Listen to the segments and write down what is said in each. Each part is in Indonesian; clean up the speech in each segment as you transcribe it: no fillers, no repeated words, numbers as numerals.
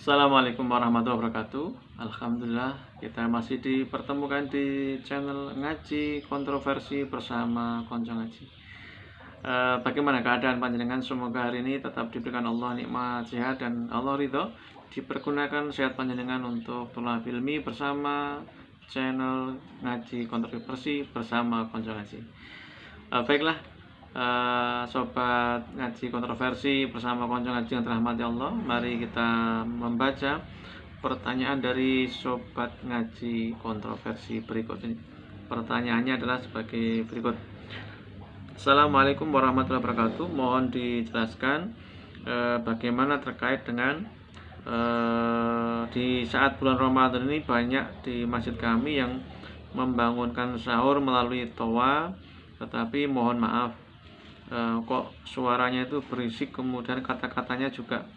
Assalamualaikum warahmatullahi wabarakatuh. Alhamdulillah kita masih dipertemukan di channel ngaji kontroversi bersama Konco Ngaji. Bagaimana keadaan panjenengan? Semoga hari ini tetap diberikan Allah nikmat sehat dan Allah ridho dipergunakan sehat panjenengan untuk thalab ilmi bersama channel ngaji kontroversi bersama Konco Ngaji. Baiklah, sobat ngaji kontroversi bersama Konco Ngaji yang dirahmati Allah, mari kita membaca pertanyaan dari sobat ngaji kontroversi berikut ini. Pertanyaannya adalah sebagai berikut. Assalamualaikum warahmatullahi wabarakatuh. Mohon dijelaskan bagaimana terkait dengan di saat bulan Ramadan ini banyak di masjid kami yang membangunkan sahur melalui toa, tetapi mohon maaf, kok suaranya itu berisik, kemudian kata-katanya juga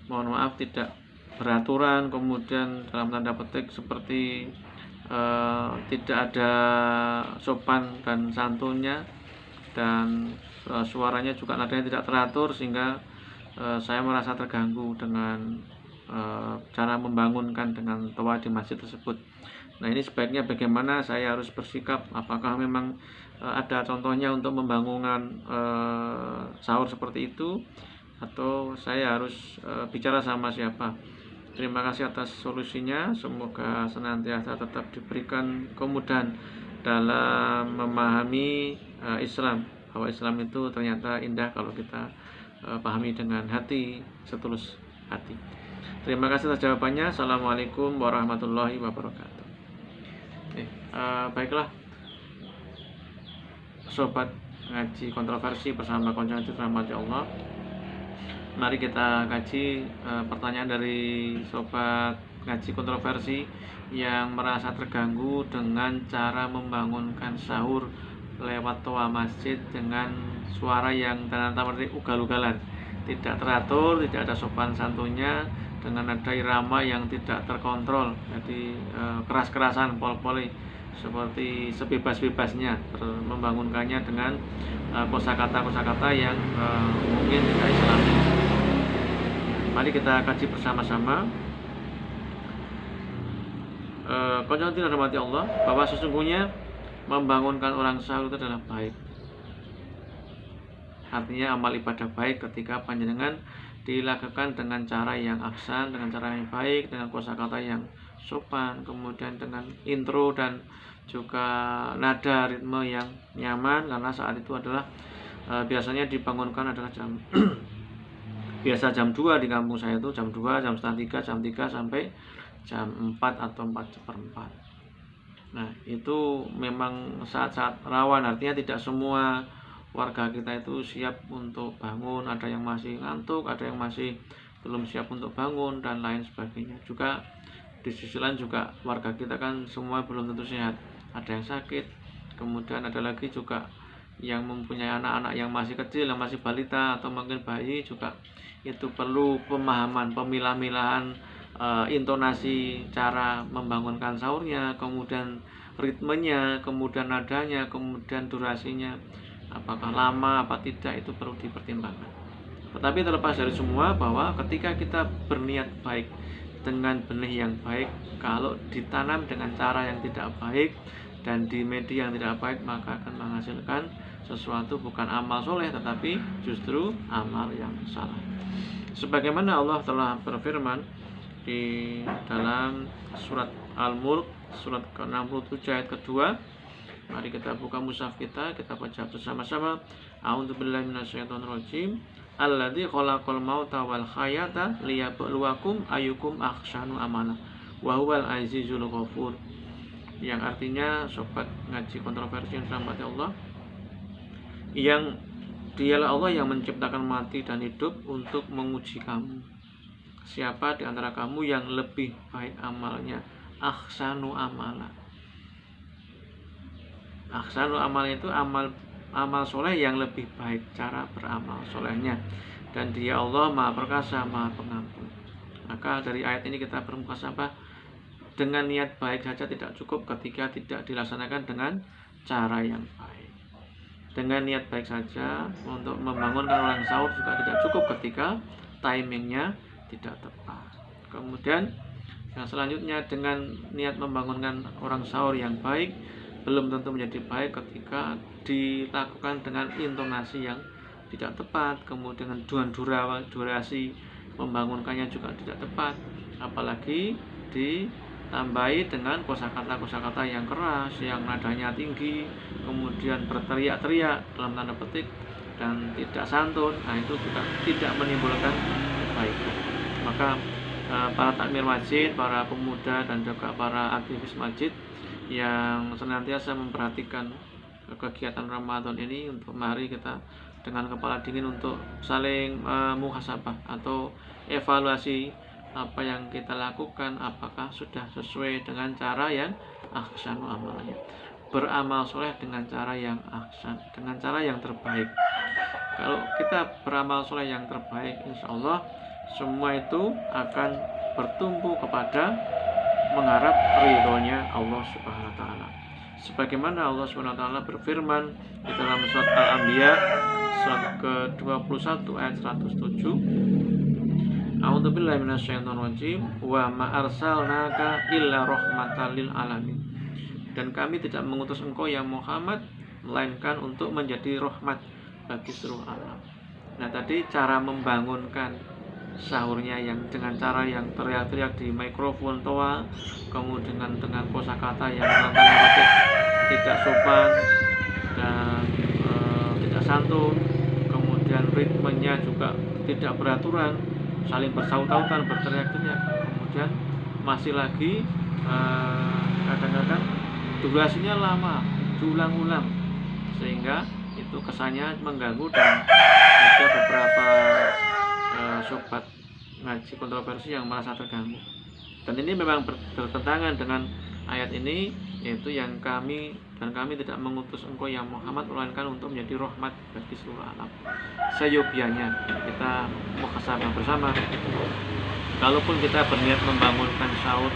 mohon maaf tidak beraturan, kemudian dalam tanda petik seperti tidak ada sopan dan santunnya, dan suaranya juga nadanya tidak teratur, sehingga saya merasa terganggu dengan cara membangunkan dengan toa di masjid tersebut. Nah, ini sebaiknya bagaimana saya harus bersikap? Apakah memang ada contohnya untuk membangunkan sahur seperti itu, atau saya harus bicara sama siapa? Terima kasih atas solusinya. Semoga senantiasa tetap diberikan kemudahan dalam memahami Islam, bahwa Islam itu ternyata indah kalau kita pahami dengan hati, setulus hati. Terima kasih atas jawabannya. Assalamualaikum warahmatullahi wabarakatuh. Baiklah, sobat ngaji kontroversi bersama Konco Ngaji rahmati Allah, mari kita kaji pertanyaan dari sobat ngaji kontroversi yang merasa terganggu dengan cara membangunkan sahur lewat toa masjid dengan suara yang tanda ugal-ugalan, tidak teratur, tidak ada sopan santunnya, dengan nada irama yang tidak terkontrol, jadi keras-kerasan, pol-poli, seperti sebebas-bebasnya membangunkannya dengan kosakata yang mungkin tidak islami. Mari kita kaji bersama-sama. Konco tidak dirahmati Allah, bahwa sesungguhnya membangunkan orang sahur itu adalah baik. Artinya amal ibadah baik ketika panjenengan dilakukan dengan cara yang ahsan, dengan cara yang baik, dengan kosakata yang sopan, kemudian dengan intro dan juga nada ritme yang nyaman, karena saat itu adalah biasanya dibangunkan adalah jam biasa jam 2 di kampung saya itu, jam 2, jam setengah 3, jam 3 sampai jam 4 atau 4:4. Nah, itu memang saat-saat rawan, artinya tidak semua warga kita itu siap untuk bangun, ada yang masih ngantuk, ada yang masih belum siap untuk bangun, dan lain sebagainya. Juga di sisi lain juga warga kita kan semua belum tentu sehat, ada yang sakit, kemudian ada lagi juga yang mempunyai anak-anak yang masih kecil, yang masih balita atau mungkin bayi, juga itu perlu pemahaman, pemilah-milahan intonasi cara membangunkan sahurnya, kemudian ritmenya, kemudian nadanya, kemudian durasinya, apakah lama apa tidak, itu perlu dipertimbangkan. Tetapi terlepas dari semua, bahwa ketika kita berniat baik dengan benih yang baik, kalau ditanam dengan cara yang tidak baik dan di media yang tidak baik, maka akan menghasilkan sesuatu bukan amal soleh, tetapi justru amal yang salah. Sebagaimana Allah telah berfirman di dalam surat Al-Mulk, surat ke-67 ayat kedua. Mari kita buka mushaf kita baca bersama-sama. A'udzubillahi minasyaitonirrajim. Alladzi khalaqal mauta wal hayata liyabluwakum ayyukum ahsanu amala wa huwal azizul ghafur. Yang artinya, sobat ngaji kontroversi yang dirahmati Allah, yang dialah Allah yang menciptakan mati dan hidup untuk menguji kamu, siapa di antara kamu yang lebih baik amalnya. Ahsanu amala. Ahsanu amal itu amal soleh yang lebih baik cara beramal solehnya, dan Dia Allah Maha Perkasa, Maha Pengampun. Maka dari ayat ini kita bermuhasabah, dengan niat baik saja tidak cukup ketika tidak dilaksanakan dengan cara yang baik. Dengan niat baik saja untuk membangunkan orang sahur juga tidak cukup ketika timingnya tidak tepat. Kemudian yang selanjutnya, dengan niat membangunkan orang sahur yang baik belum tentu menjadi baik ketika dilakukan dengan intonasi yang tidak tepat, kemudian dengan durasi membangunkannya juga tidak tepat, apalagi ditambahi dengan kosakata yang keras, yang nadanya tinggi, kemudian berteriak-teriak dalam tanda petik dan tidak santun. Nah, itu juga tidak menimbulkan kebaikan. Maka para takmir masjid, para pemuda dan juga para aktivis masjid yang senantiasa memperhatikan kegiatan Ramadan ini, untuk mari kita dengan kepala dingin untuk saling muhasabah atau evaluasi apa yang kita lakukan, apakah sudah sesuai dengan cara yang ahsanu amalnya, beramal soleh dengan cara yang ahsan, dengan cara yang terbaik. Kalau kita beramal soleh yang terbaik, insya Allah semua itu akan bertumpu kepada mengharap ridhonya Allah Subhanahu wa taala. Sebagaimana Allah Subhanahu wa taala berfirman di dalam surat Al-Anbiya surat ke-21 ayat 107, A'udzubillahi minasyaitonirrajim, wa ma arsalnaka illa rahmatan lil alamin. Dan kami tidak mengutus engkau ya Muhammad melainkan untuk menjadi rahmat bagi seluruh alam. Nah, tadi cara membangunkan sahurnya yang dengan cara yang teriak-teriak di mikrofon toa, kemudian dengan kosakata yang tidak sopan dan tidak santun, kemudian ritmenya juga tidak beraturan, saling bersaut-sautan, berteriak-teriak, kemudian masih lagi kadang-kadang durasinya lama, diulang-ulang, sehingga itu kesannya mengganggu dan ada beberapa sobat ngaji kontroversi yang merasa terganggu. Dan ini memang bertentangan dengan ayat ini, yaitu yang kami tidak mengutus engkau yang Muhammad melainkan untuk menjadi rahmat bagi seluruh alam. Seyogianya kita muhasabah bersama. Kalaupun kita berniat membangunkan sahur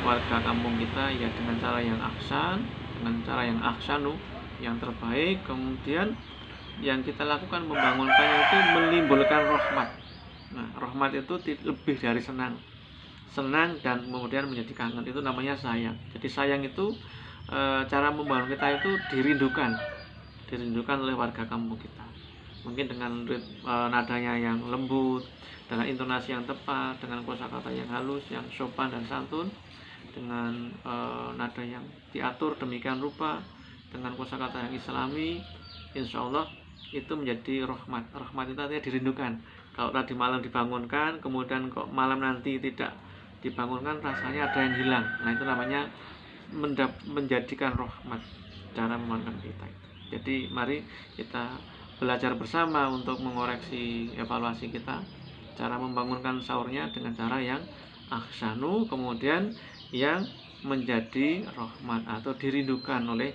warga kampung kita, ya dengan cara yang ahsan, dengan cara yang ahsanu, yang terbaik. Kemudian yang kita lakukan membangunkannya itu menimbulkan rahmat. Nah, rahmat itu lebih dari senang dan kemudian menjadi kangen, itu namanya sayang. Jadi sayang itu cara membangun kita itu dirindukan oleh warga kampung kita. Mungkin dengan nadanya yang lembut, dengan intonasi yang tepat, dengan kosakata yang halus, yang sopan dan santun, dengan nada yang diatur demikian rupa, dengan kosakata yang islami, insya Allah itu menjadi rahmat. Rahmat itu artinya dirindukan. Kalau tadi malam dibangunkan, kemudian kok malam nanti tidak dibangunkan, rasanya ada yang hilang. Nah, itu namanya menjadikan rahmat cara memandang kita. Jadi mari kita belajar bersama untuk mengoreksi evaluasi kita, cara membangunkan sahurnya dengan cara yang ahsanu, kemudian yang menjadi rahmat atau dirindukan oleh